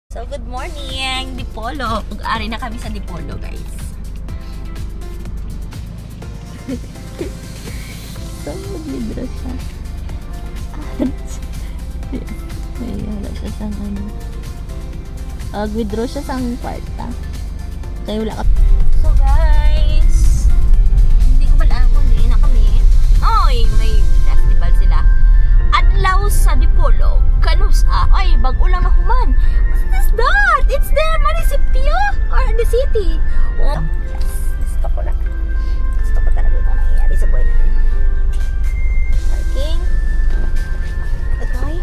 So, good morning, Dipolo. Mag-ari na kami sa Dipolo, guys. So, mag-withdraw siya. May wala siya sa ano. Mag-withdraw siya sa kwarta. Kaya wala ka. So, guys. Hindi ko pala kung hindi na kami. Oy, may festival sila. Adlaw sa Dipolo. Kanusa. Ay, bago lang mahuman. What's that? It's the municipio or the city. Oh, yes. Gusto ko na. Gusto ko talaga itong nangyayari sa buhay natin. Parking. Okay.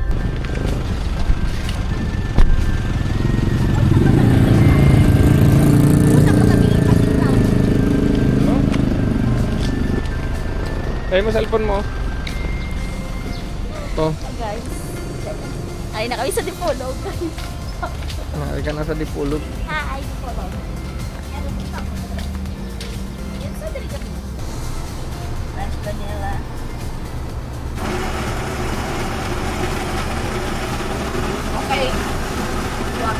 Ay mo cellphone mo. To. Guys. Ay na kami sa Dipolo, guys. Ay ka na sa Dipolog. Hi, Dipolo. Yan sa Diligat. West Manila. Okay. Walk.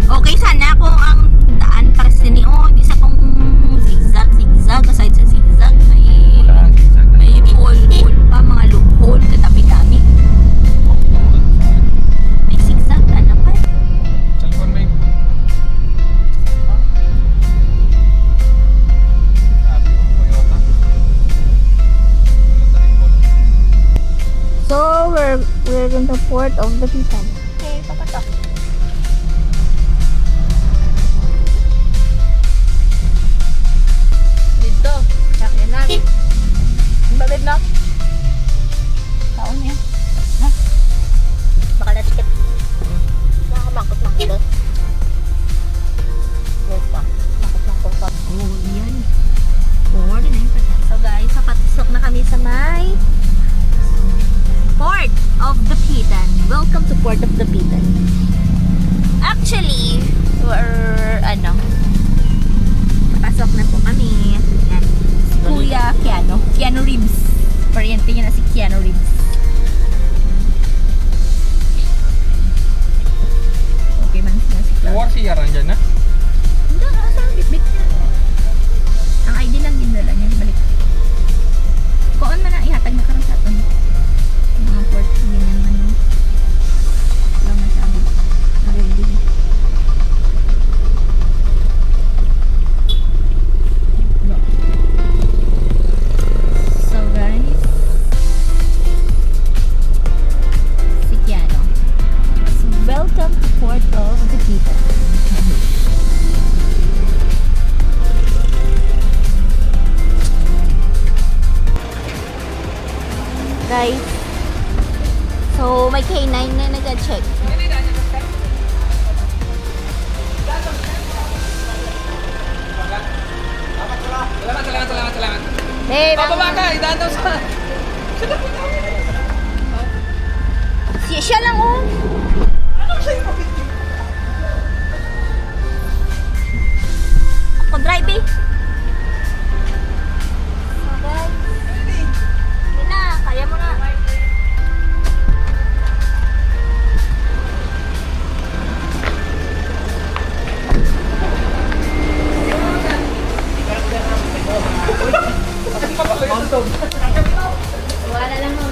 Okay, sana kung ang daan para sa Neo, hindi sa kung zigzag, aside sa zigzag, may hole pa, mga loophole, katabi-tabi. May zigzag, ano pa? Cellphone mo. So, we're in the port of the Pitan. Okay, papatok. Dito, sakyan na. Babib na. Taon niya. Ha? Baka na ticket. Nakamakot-makot. Yes pa. Makot-makot. Oh, yan. 49%. So guys, papatusok na kami sa may Port of the Pitan. Welcome to Port of the Pitan. Actually, we're, papasok na po kami. Yan. Si Kuya Keanu Reeves. Pariente niya na si Keanu Reeves. Okay man siya si Cloud. War siya ran dyan na? Hindi, nasa bit niya. Ang ID lang din nila niya. Balik. Koon man na ihatag na karon sa aton. Mga port ganyan man yun. Lang nasabi. Already. So guys, si Keanu. So welcome to Port of the Pitan. Guys, so may K9 na nag-check. Salamat. Hey, Bababa ka, idaan daw sa... Siya lang oh. Anong sa'yo pa? Ako drive eh. So guys, hindi na, kaya mo na. Wala lang mo.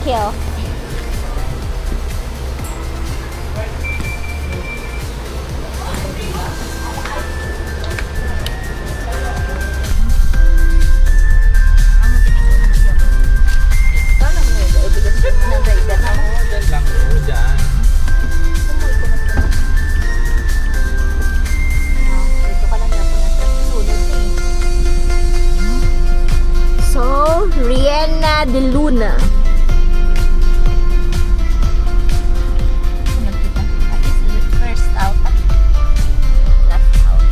Hill. Oo, dyan lang. Oo, dyan. So, Rihanna de Luna. First out. Left out.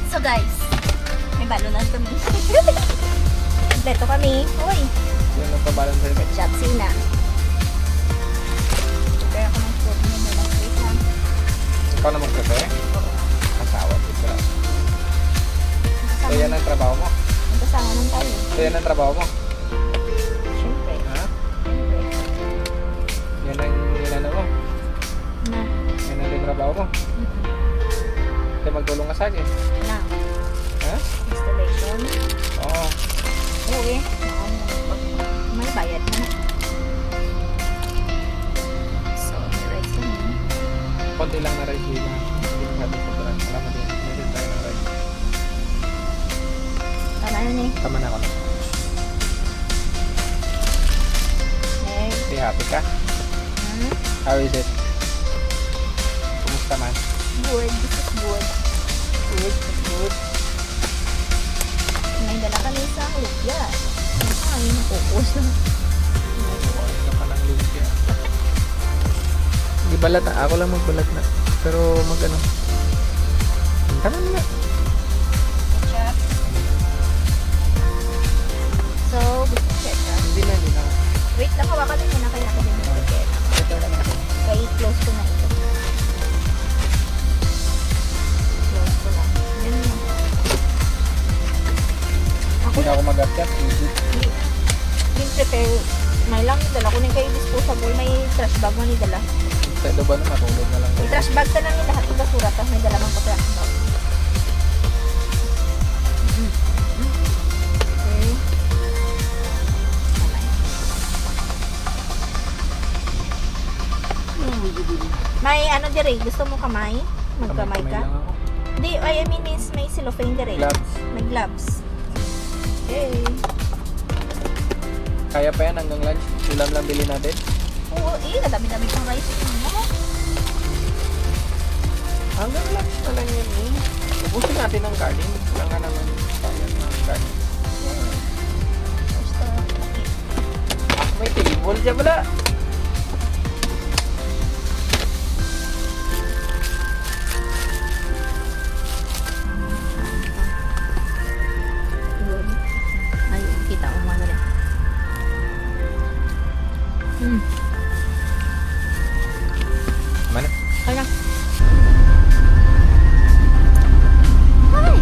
So guys, may balo na kami. Kompleto kami. Uy, Yan ang pabalan sa helmet. shot sina. Prepare ako ng food mo na lang. Wait lang. Ikaw na mag-prepare? Asawa ko sila. So yan ang trabaho mo? Magkasama lang tayo. So yan ang trabaho mo? Siyempre. Ha? Siyempre. Yan ang inano mo? Na. Yan ang trabaho mo? Kaya magtulong ka sa akin. Na. Ha? Installation. Oo. Oo eh. May bayad na. So, may rice na yun. Konti lang na rice din na. Hindi ko sabi ko parang alam mo din. Meron tayo ng rice. Tama yun eh. Tama na ako na. Eh. Be happy ka? Hmm? How is it? Kumusta man? Good. This is good. Good. Good. May dala kami sa lupya. Ay, nakukos na. Wala ka pa ng lumpia. Hindi balat na. Ako lang magbalat na. Pero mag ano. Tama na. Ketchup. So, gusto ko ketchup. Hindi na. Hindi na. Wait lang, hawakan mo na kaya ako din ng ketchup. Ito lang ako. Kaya close ko na ito. Close ko lang. Ganun lang. Ako Hindi na, ako mag-akyat. yung prepare, may lang dala ko na kayo disposable, may trash bag man dala. Pwede ba na matulog na lang? May trash bag ka lang yung lahat ng basura, tapos may dala mang ko trash bag. Okay. May ano dire, gusto mo kamay? Magkamay Kamay ka? lang ako. Di, I mean is may cellophane dire. Gloves. May gloves. Okay. Kaya pa yan hanggang lunch. Ulam lang bilhin natin. Oo, kadami-dami pang rice mo. Hanggang lunch na lang yan eh. Ubusin natin ang kanin. Wala nga naman sayang ng kanin. Basta, okay. May table siya pala. Yun. Ay, kita ko mga rin. Mana? Kaya. Ay!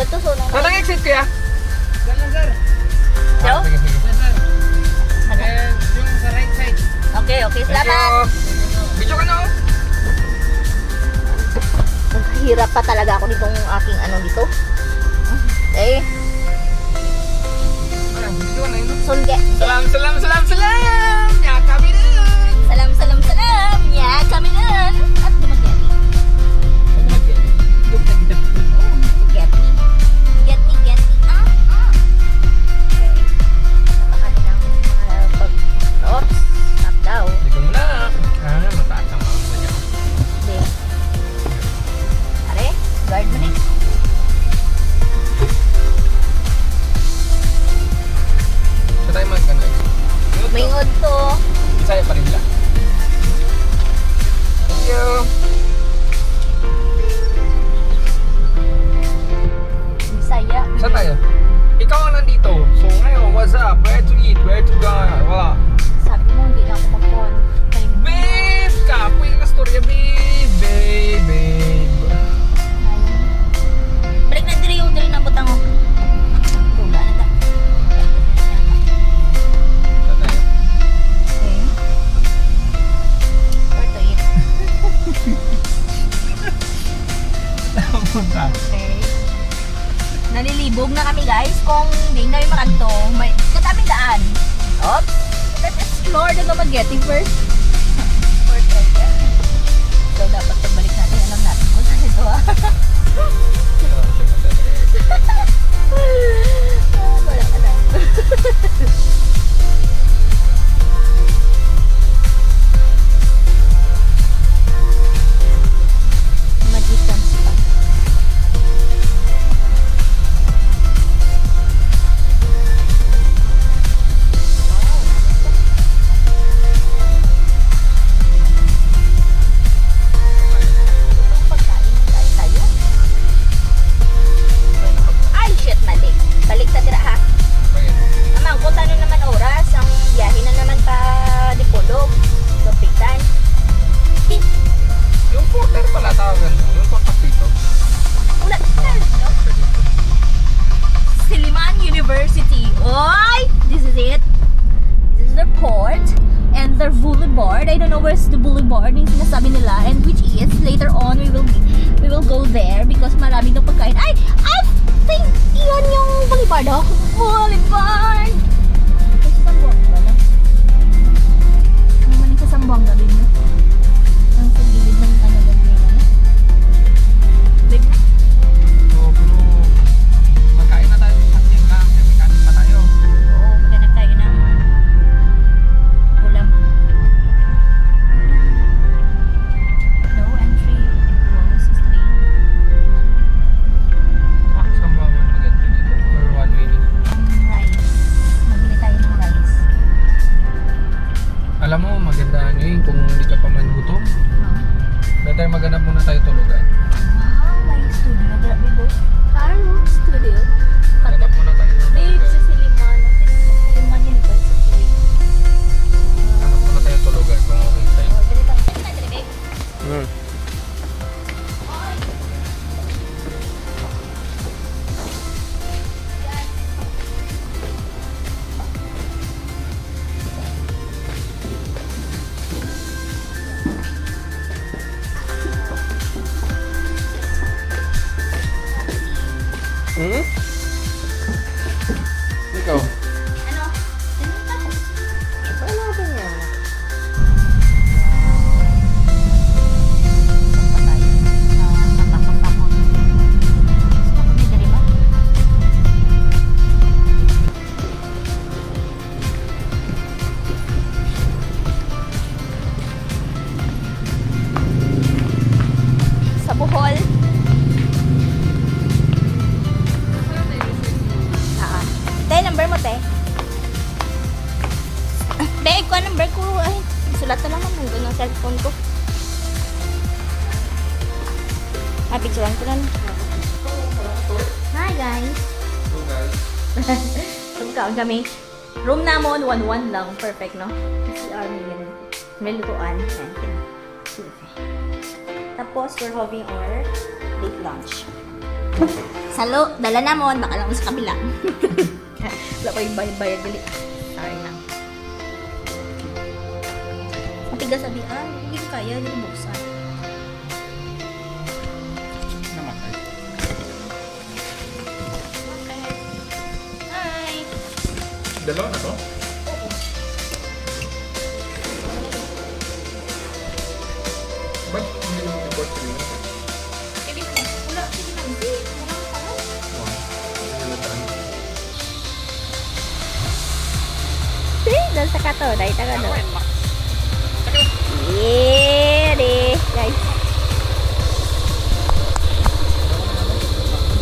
Dito sunong. Saan ang exit kaya? Diyan lang, sir. So? Sige, sige. Diyan, sir. Ano? Yung sa right side. Okay, okay. Thank Salamat. you. Video ka na oh. Naghihirap pa talaga ako nitong aking ano dito. Eh, Video ka na yun. sunge. Salam, salam, salam, salam! Ya kami na! Salam, salam, salam. Ya, kami na. At dumagyan. Get me. Get me, get me. Okay. Napakali ng mga pag... Oops. Stop daw. Hindi ko muna. Mataas ang mga ganyan. Hindi. Are, guard mo na. Sa tayo man ka na. May ngod to. Bisaya pa rin lang. Thank you. Bisaya. Saan tayo? Ikaw ang nandito. So ngayon, what's up? Where to eat? Where to go? Wala. Sabi mo, hindi na ako mag-on. Babe! Kapoy ka storya, babe! Babe, babe. Balik na diri yung diri na butang ko. Tula na ta. Saan tayo? Okay. Where to eat? Saan punta? Okay. Nalilibog na kami guys. Kung hindi namin makanto, may kataming daan. Oops. Let's explore the Dumaguete first. First area. So dapat pagbalik natin, alam natin kung saan ito ah. Wala ka na. Mag-distance pa. Itong pagkain, kain tayo. Ay, shit, mali. Balik sa dira ha. Bakit? Amang, kung ano naman oras, ang biyahe na naman pa Dipolog. Kapitan. Yung porter pala tawagan mo. Yung contact dito. Wala. Silliman University. Oy! This is it. This is the port and the boulevard. I don't know where's the boulevard yung sinasabi nila, and which is later on we will go there because marami daw pagkain. Ay! I think iyon yung boulevard. Oh, boulevard! Ay, sa Sambuanga lang. Ano man yung sa Sambuanga din no? Ang sa gilid ng ano lang yun. Big na. So, pero magkain na tayo sa atin lang. May kanin pa tayo. Oo, maghanap tayo ng ulam. No entry. Walls is clean. Saan ba mag-entry dito? Or one way? Rice. Magbili tayo ng rice. Alam mo, magandaan yun kung hindi ka pa man gutom. Better maghanap muna tayo tulugan. Wow, may studio. Grabe po. Taro studio. Maghanap muna tayo Babe, sa tulugan. Siliman. Siliman yun ba? Sa Kuwait. Hanap muna tayo tulugan kung okay tayo. Oh, dali tayo. Dali, dali, babe. Hmm? Ikaw? Ano? Ano natin yan? Sa Bohol. Te, number mo, te. Te, ko number ko. Ay, sulat na lang naman doon ng cellphone ko. Ah, picturean ko lang. Hi, guys. Sumkaon kami. Room namon, 1-1 lang. Perfect, no? Kasi meal. May lutuan. Ayan, Tapos, we're having our late lunch. Salo, dala na mo, baka lang mo sa kabila. Wala pa yung bayad gali. Sorry na. Matigas sabi, hindi ko kaya, hindi ko buksan. Namatay. Okay. Hi! Dalawa na to? Oo. Ba't hindi mo import screen? Eh, di ba? Wala, sige lang. Hindi, wala ka pala. Dahil sa kato, dahil taga do. Yeah, deh, guys.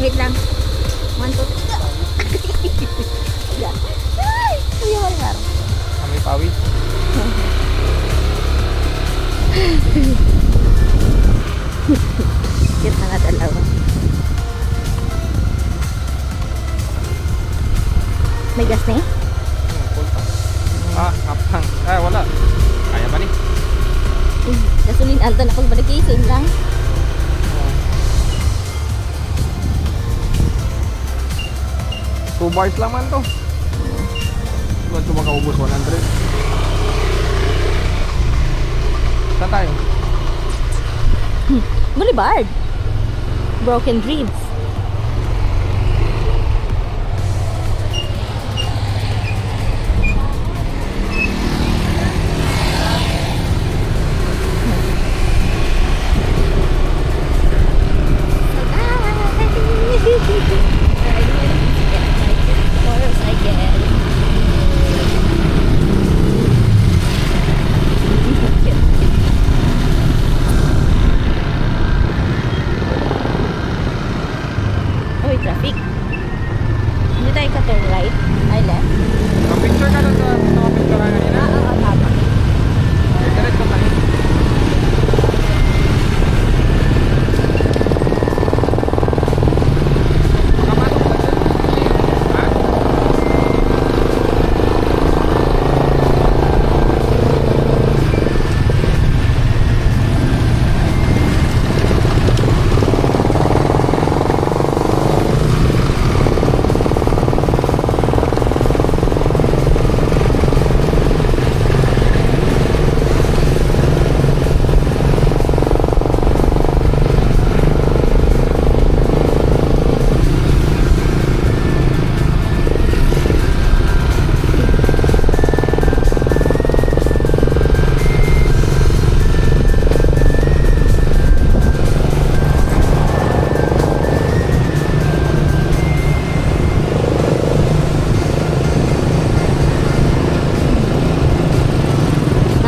Wait lang. 1, 2, 3. Ay, kuya Walmar. Kami pawis. Cute na nga dalawa. May gas na eh? Full pa. Hapang. Wala. Kaya ba ni? Uy, gasolin alta na pagbalik eh, same lang. Two bars lang man to. Ba't ito makaubos 100? Saan tayo? Boulevard. Broken Dreams. Uy, traffic. Hindi tayo ka-turn right. Ay, left. Picture ka doon sa mga picture na kanina. Tama. Diretso ka rin. Makamanok ka dyan. Ha?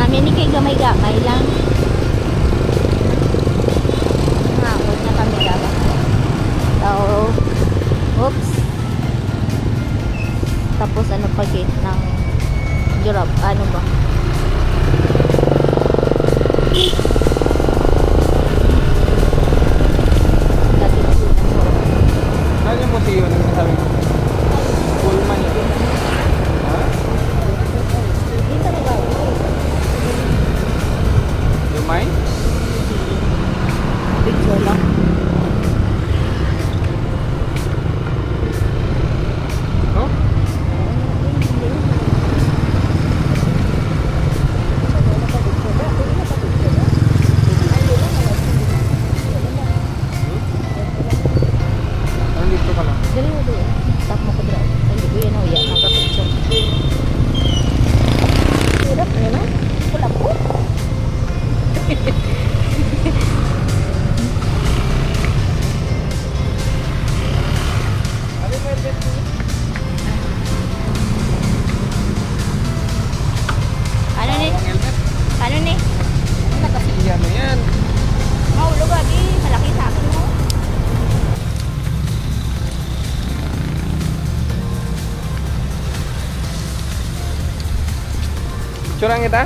Namin ni kay gamay-gamay lang. Huwag na kami gamay. So, oops. Tapos ano pa gate ng Europe, ano ba? Saan yung museo na sinasabi ko? Pullman yun. Ha? Dito na ba? Yung mine? Picture lang. No? Nandito ka lang. Dali mo doon. Stop mo ko drive. Hindi ko yan o yan. Ang picture. Hirap na naman. Wala po. Ano ni? Ang helmet. Ano ni? Nakasiya na yan. Mahulog lagi. Malaki sa akin mo. Picture kita?